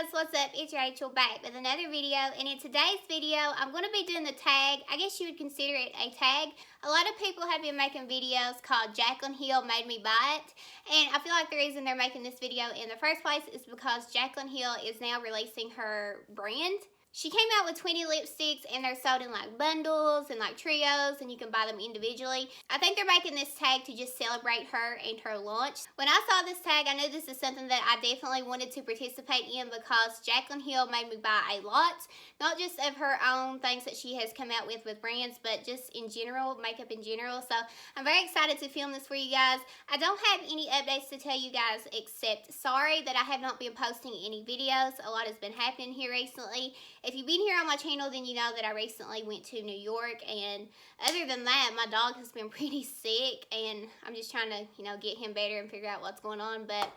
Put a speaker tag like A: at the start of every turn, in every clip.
A: girls, what's up? It's Rachel back with another video, and in today's video I'm going to be doing the tag. I guess you would consider it a tag. A lot of people have been making videos called Jaclyn Hill Made Me Buy It, and I feel like the reason they're making this video in the first place is because Jaclyn Hill is now releasing her brand. She came out with 20 lipsticks, and they're sold in like bundles and like trios, and you can buy them individually. I think they're making this tag to just celebrate her and her launch. When I saw this tag, I knew this is something that I definitely wanted to participate in because Jaclyn Hill made me buy a lot. Not just of her own things that she has come out with brands, but just in general, makeup in general. So I'm very excited to film this for you guys. I don't have any updates to tell you guys except sorry that I have not been posting any videos. A lot has been happening here recently. If you've been here on my channel, then you know that I recently went to New York, and other than that, my dog has been pretty sick, and I'm just trying to, get him better and figure out what's going on, but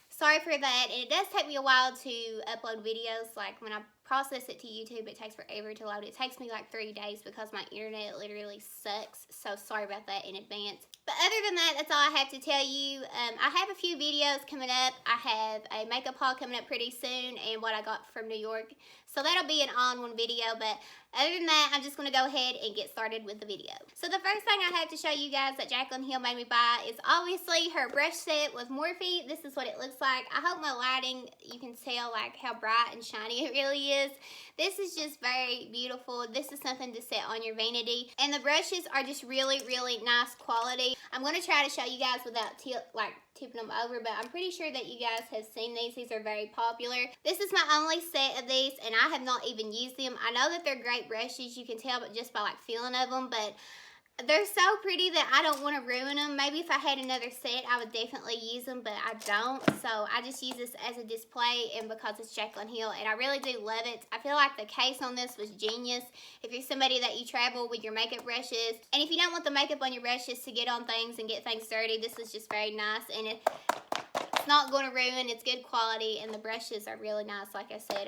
A: sorry for that. And it does take me a while to upload videos. Like when I process it to YouTube, it takes forever to load. It takes me like 3 days because my internet literally sucks, so sorry about that in advance. But other than that, that's all I have to tell you. I have a few videos coming up. I have a makeup haul coming up pretty soon, and what I got from New York. So that'll be an all-in-one video, but other than that, I'm just going to go ahead and get started with the video. So the first thing I have to show you guys that Jaclyn Hill made me buy is obviously her brush set with Morphe. This is what it looks like. I hope my lighting, you can tell like how bright and shiny it really is. This is just very beautiful. This is something to set on your vanity. And the brushes are just really, really nice quality. I'm going to try to show you guys without tipping them over, but I'm pretty sure that you guys have seen these. These are very popular. This is my only set of these, and I have not even used them. I know that they're great brushes, you can tell but just by like feeling of them, but they're so pretty that I don't want to ruin them. Maybe if I had another set, I would definitely use them, but I don't. So I just use this as a display, and because it's Jaclyn Hill, and I really do love it. I feel like the case on this was genius. If you're somebody that you travel with your makeup brushes, and if you don't want the makeup on your brushes to get on things and get things dirty, this is just very nice, and it's not going to ruin. It's good quality, and the brushes are really nice. Like I said,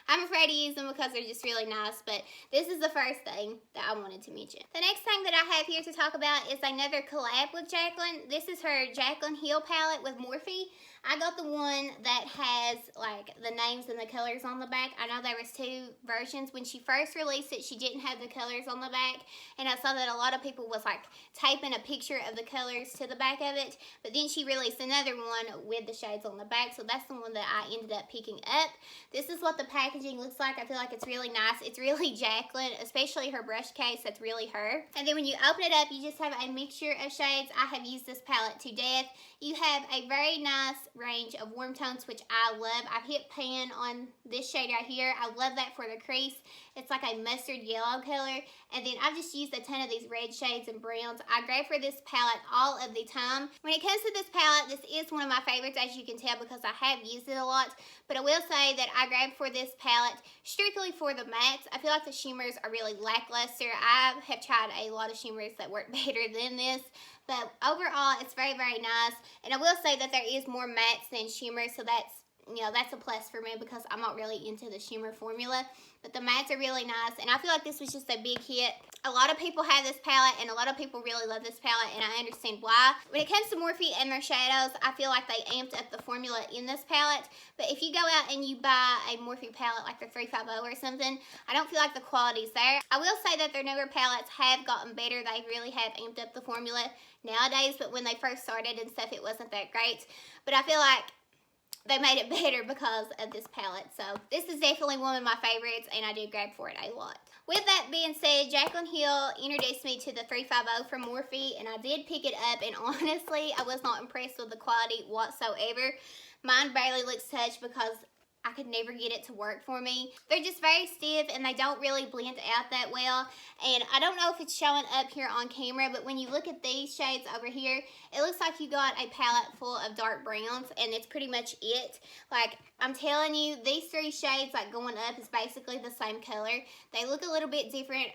A: I'm afraid to use them because they're just really nice, but this is the first thing that I wanted to mention. The next thing that I have here to talk about is another collab with Jaclyn. This is her Jaclyn Hill palette with Morphe. I got the one that has like the names and the colors on the back. I know there was two versions. When she first released it, she didn't have the colors on the back, and I saw that a lot of people was like taping a picture of the colors to the back of it, but then she released another one with the shades on the back, so that's the one that I ended up picking up. This is what the packaging looks like. I feel like it's really nice. It's really Jaclyn, especially her brush case. That's really her. And then when you open it up, you just have a mixture of shades. I have used this palette to death. You have a very nice range of warm tones, which I love. I've hit pan on this shade right here. I love that for the crease. It's like a mustard yellow color. And then I've just used a ton of these red shades and browns. I grab for this palette all of the time. When it comes to this palette, this is one of my favorites, as you can tell, because I have used it a lot. But I will say that I grabbed for this palette strictly for the mattes. I feel like the shimmers are really lackluster. I have tried a lot of shimmers that work better than this. But overall, it's very, very nice. And I will say that there is more mattes than shimmers, so that's a plus for me because I'm not really into the shimmer formula. But the mattes are really nice, and I feel like this was just a big hit. A lot of people have this palette, and a lot of people really love this palette, and I understand why. When it comes to Morphe and their shadows, I feel like they amped up the formula in this palette. But if you go out and you buy a Morphe palette like the 350 or something, I don't feel like the quality's there. I will say that their newer palettes have gotten better. They really have amped up the formula nowadays, but when they first started and stuff, it wasn't that great. But I feel like they made it better because of this palette. So this is definitely one of my favorites, and I do grab for it a lot. With that being said, Jaclyn Hill introduced me to the 350 from Morphe, and I did pick it up, and honestly, I was not impressed with the quality whatsoever. Mine barely looks touched because I could never get it to work for me. They're just very stiff, and they don't really blend out that well. And I don't know if it's showing up here on camera, but when you look at these shades over here, it looks like you got a palette full of dark browns, and it's pretty much it. Like, I'm telling you, these three shades, like going up, is basically the same color. They look a little bit different,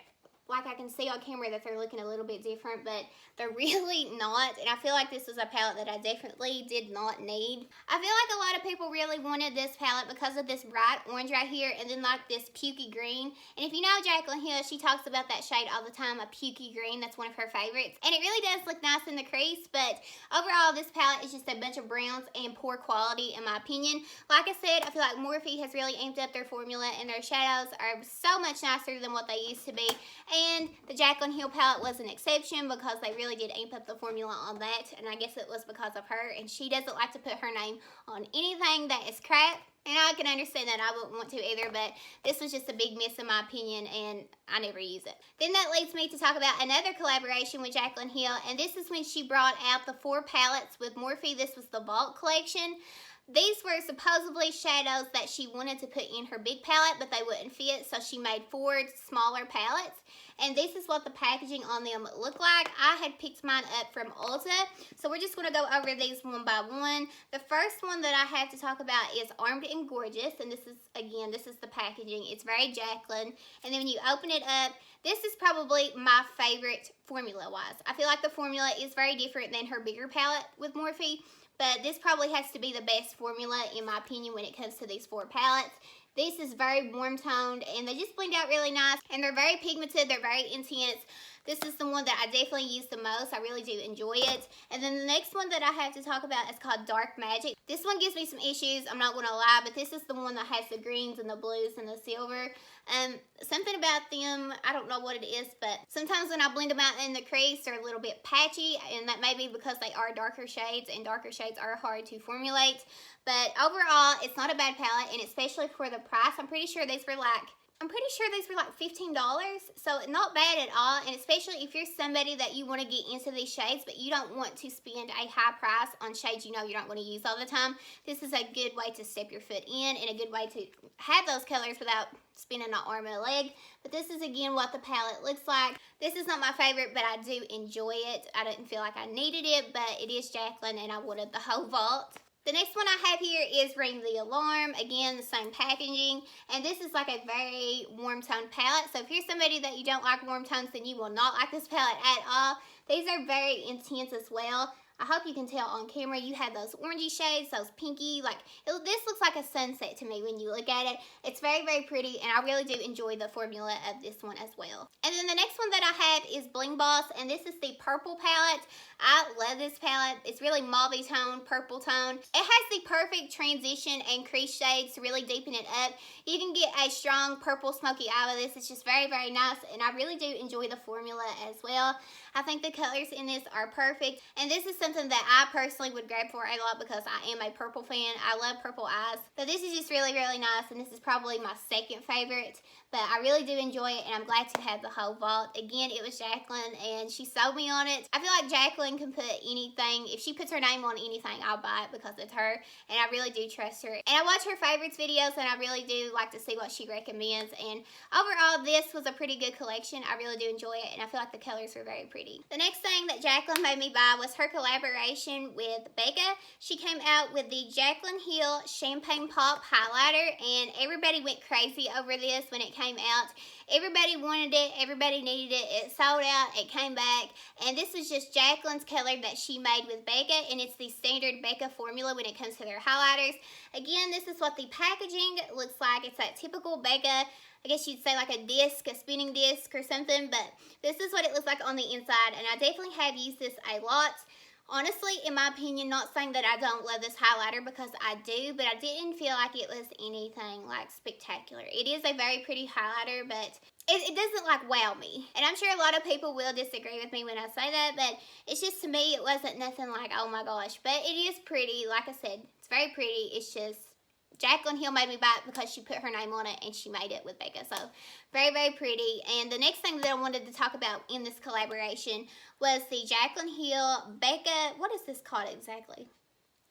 A: like I can see on camera that they're looking a little bit different, but they're really not. And I feel like this was a palette that I definitely did not need. I feel like a lot of people really wanted this palette because of this bright orange right here, and then like this pukey green. And if you know Jaclyn Hill, she talks about that shade all the time, a pukey green. That's one of her favorites. And it really does look nice in the crease, but overall this palette is just a bunch of browns and poor quality in my opinion. Like I said, I feel like Morphe has really amped up their formula, and their shadows are so much nicer than what they used to be. And the Jaclyn Hill palette was an exception because they really did amp up the formula on that, and I guess it was because of her, and she doesn't like to put her name on anything that is crap. And I can understand that. I wouldn't want to either, but this was just a big miss in my opinion, and I never use it. Then that leads me to talk about another collaboration with Jaclyn Hill, and this is when she brought out the 4 palettes with Morphe. This was the Vault collection. These were supposedly shadows that she wanted to put in her big palette, but they wouldn't fit, so she made 4 smaller palettes. And this is what the packaging on them look like. I had picked mine up from Ulta, so we're just going to go over these one by one. The first one that I have to talk about is Armed and Gorgeous, and this is, again, this is the packaging. It's very Jaclyn, and then when you open it up, this is probably my favorite formula-wise. I feel like the formula is very different than her bigger palette with Morphe, but this probably has to be the best formula in my opinion when it comes to these 4 palettes. This is very warm toned, and they just blend out really nice, and they're very pigmented, they're very intense. This is the one that I definitely use the most. I really do enjoy it. And then the next one that I have to talk about is called Dark Magic. This one gives me some issues, I'm not going to lie, but this is the one that has the greens and the blues and the silver. Something about them, I don't know what it is, but sometimes when I blend them out in the crease, they're a little bit patchy, and that may be because they are darker shades, and darker shades are hard to formulate. But overall, it's not a bad palette, and especially for the price, I'm pretty sure these were like $15, so not bad at all. And especially if you're somebody that you want to get into these shades, but you don't want to spend a high price on shades you know you're not going to use all the time, this is a good way to step your foot in, and a good way to have those colors without spending an arm and a leg. But this is again what the palette looks like. This is not my favorite, but I do enjoy it. I didn't feel like I needed it, but it is Jaclyn, and I wanted the whole vault. The next one I have here is Ring the Alarm. Again, the same packaging. And this is like a very warm tone palette. So if you're somebody that you don't like warm tones, then you will not like this palette at all. These are very intense as well. I hope you can tell on camera. You have those orangey shades, those pinky, like, this looks like a sunset to me when you look at it. It's very, very pretty, and I really do enjoy the formula of this one as well. And then the next one that I have is Bling Boss, and this is the purple palette. I love this palette. It's really mauve tone, purple tone. It has the perfect transition and crease shades to really deepen it up. You can get a strong purple smoky eye with this. It's just very, very nice, and I really do enjoy the formula as well. I think the colors in this are perfect, and this is something that I personally would grab for a lot because I am a purple fan. I love purple eyes, but this is just really, really nice, and this is probably my second favorite, but I really do enjoy it, and I'm glad to have the whole vault. Again, it was Jaclyn, and she sold me on it. I feel like Jaclyn can put anything. If she puts her name on anything, I'll buy it because it's her, and I really do trust her. And I watch her favorites videos, and I really do like to see what she recommends, and overall, this was a pretty good collection. I really do enjoy it, and I feel like the colors were very pretty. The next thing that Jaclyn made me buy was her collaboration with Becca. She came out with the Jaclyn Hill Champagne Pop Highlighter, and everybody went crazy over this when it came out. Everybody wanted it, everybody needed it. It sold out, it came back, and this is just Jaclyn's color that she made with Becca, and it's the standard Becca formula when it comes to their highlighters. Again, this is what the packaging looks like. It's that typical Becca, I guess you'd say like a disc, a spinning disc or something, but this is what it looks like on the inside, and I definitely have used this a lot. Honestly, in my opinion, not saying that I don't love this highlighter because I do, but I didn't feel like it was anything like spectacular. It is a very pretty highlighter, but it doesn't like wow me. And I'm sure a lot of people will disagree with me when I say that, but it's just, to me, it wasn't nothing like, oh my gosh. But it is pretty. Like I said, it's very pretty. It's just Jaclyn Hill made me buy it because she put her name on it, and she made it with Becca. So very, very pretty. And the next thing that I wanted to talk about in this collaboration was the Jaclyn Hill Becca, what is this called exactly?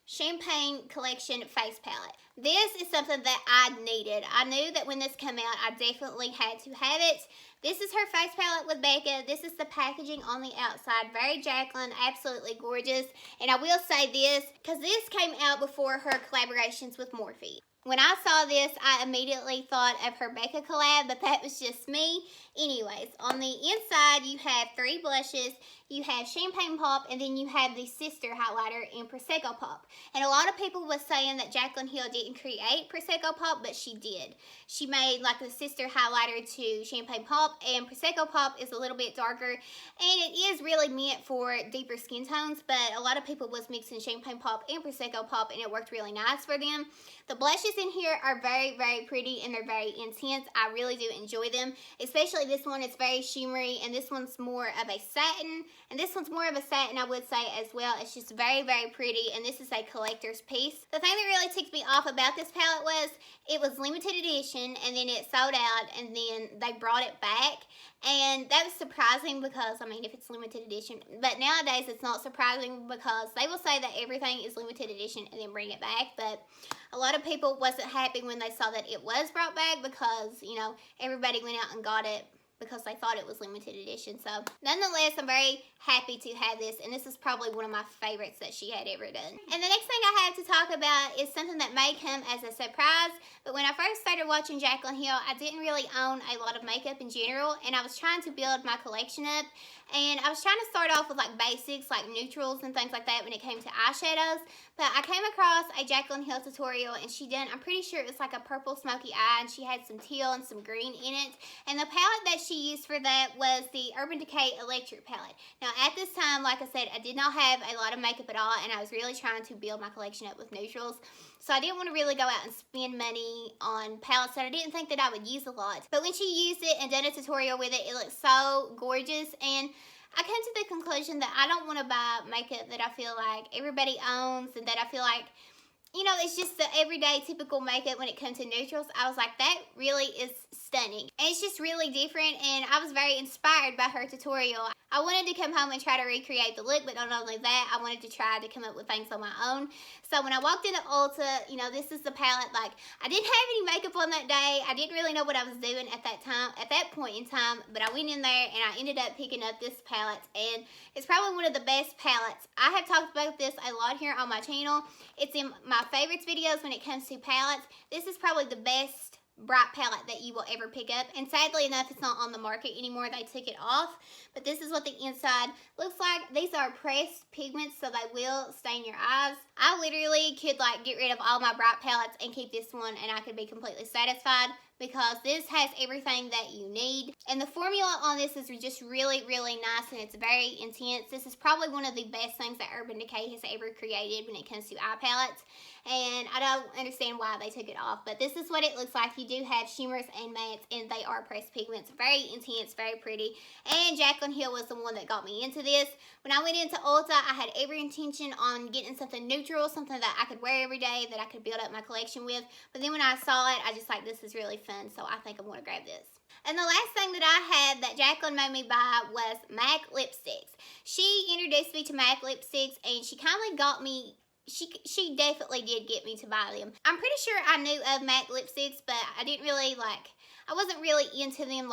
A: Champagne Collection Face Palette. This is something that I needed. I knew that when this came out, I definitely had to have it. This is her face palette with Becca. This is the packaging on the outside. Very Jaclyn, absolutely gorgeous. And I will say this, because this came out before her collaborations with Morphe. When I saw this, I immediately thought of her Becca collab, but that was just me. Anyways, on the inside, you have 3 blushes. You have Champagne Pop, and then you have the sister highlighter in Prosecco Pop. And a lot of people was saying that Jaclyn Hill didn't create Prosecco Pop, but she did. She made like the sister highlighter to Champagne Pop, and Prosecco Pop is a little bit darker, and it is really meant for deeper skin tones, but a lot of people was mixing Champagne Pop and Prosecco Pop, and it worked really nice for them. The blushes in here are very, very pretty, and they're very intense. I really do enjoy them, especially this one. It's very shimmery, and this one's more of a satin, and this one's more of a satin, I would say, as well. It's just very, very pretty, and this is a collector's piece. The thing that really ticked me off about this palette was it was limited edition, and then it sold out, and then they brought it back, and that was surprising because, I mean, if it's limited edition, but nowadays it's not surprising because they will say that everything is limited edition and then bring it back, but a lot of people wasn't happy when they saw that it was brought back because, you know, everybody went out and got it because they thought it was limited edition. So nonetheless, I'm very happy to have this, and this is probably one of my favorites that she had ever done. And the next thing I have to talk about is something that may come as a surprise, but when I first started watching Jaclyn Hill, I didn't really own a lot of makeup in general, and I was trying to build my collection up, and I was trying to start off with like basics, like neutrals and things like that when it came to eyeshadows, but I came across a Jaclyn Hill tutorial, and she done, I'm pretty sure it was like a purple smoky eye, and she had some teal and some green in it, and the palette that she used for that was the Urban Decay Electric palette. Now at this time, like I said, I did not have a lot of makeup at all, and I was really trying to build my collection up with neutrals, so I didn't want to really go out and spend money on palettes that I didn't think that I would use a lot. But when she used it and done a tutorial with it, it looked so gorgeous, and I came to the conclusion that I don't want to buy makeup that I feel like everybody owns and that I feel like, you know, it's just the everyday typical makeup when it comes to neutrals. I was like, that really is stunning. And it's just really different, and I was very inspired by her tutorial. I wanted to come home and try to recreate the look, but not only that, I wanted to try to come up with things on my own. So when I walked into Ulta, you know, this is the palette. Like, I didn't have any makeup on that day. I didn't really know what I was doing at that time, at that point in time, but I went in there and I ended up picking up this palette, and it's probably one of the best palettes. I have talked about this a lot here on my channel. It's in my favorites videos when it comes to palettes. This is probably the best bright palette that you will ever pick up, and sadly enough, it's not on the market anymore. They took it off, but this is what the inside looks like. These are pressed pigments, so they will stain your eyes. I literally could like get rid of all my bright palettes and keep this one, and I could be completely satisfied because this has everything that you need, and the formula on this is just really, really nice, and it's very intense. This is probably one of the best things that Urban Decay has ever created when it comes to eye palettes, and I don't understand why they took it off, but this is what it looks like. You do have shimmers and mattes, and they are pressed pigments. Very intense, very pretty, and Jaclyn Hill was the one that got me into this. When I went into Ulta, I had every intention on getting something neutral, something that I could wear every day, that I could build up my collection with, but then when I saw it, I just like, this is really fun, so I think I'm going to grab this. And the last thing that I had that Jaclyn made me buy was MAC lipsticks. She introduced me to MAC lipsticks, and she kindly got me, she definitely did get me to buy them. I'm pretty sure I knew of MAC lipsticks, but I didn't really I wasn't really into them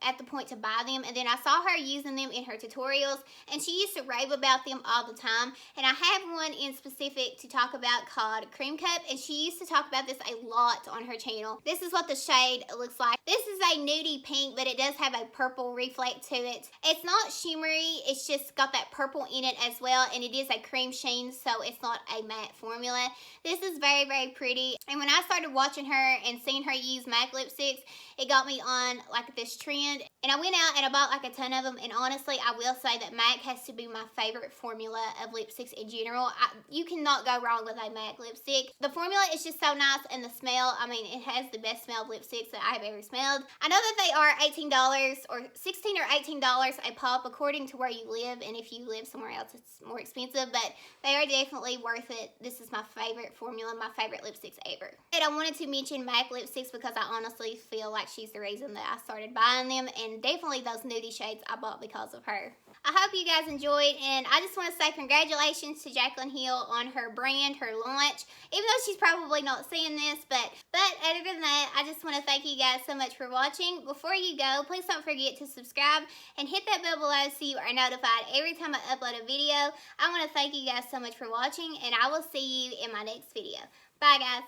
A: at the point to buy them, and then I saw her using them in her tutorials, and she used to rave about them all the time, and I have one in specific to talk about called Cream Cup, and she used to talk about this a lot on her channel. This is what the shade looks like. This is a nudie pink, but it does have a purple reflect to it. It's not shimmery, it's just got that purple in it as well, and it is a cream sheen, so it's not a matte formula. This is very, very pretty, and when I started watching her and seeing her use MAC lipsticks, it got me on like this trend, and I went out and I bought like a ton of them, and honestly, I will say that MAC has to be my favorite formula of lipsticks in general. You cannot go wrong with a MAC lipstick. The formula is just so nice, and the smell, I mean, it has the best smell of lipsticks that I have ever smelled. I know that they are $18 or $16 or $18 a pop according to where you live, and if you live somewhere else, it's more expensive, but they are definitely worth it. This is my favorite formula, my favorite lipsticks ever. And I wanted to mention MAC lipsticks because I honestly feel like she's the reason that I started buying them, and definitely those nudie shades I bought because of her. I hope you guys enjoyed, and I just want to say congratulations to Jaclyn Hill on her brand, her launch, even though she's probably not seeing this, but other than that, I just want to thank you guys so much for watching. Before you go, please don't forget to subscribe and hit that bell below so you are notified every time I upload a video. I want to thank you guys so much for watching, and I will see you in my next video. Bye, guys.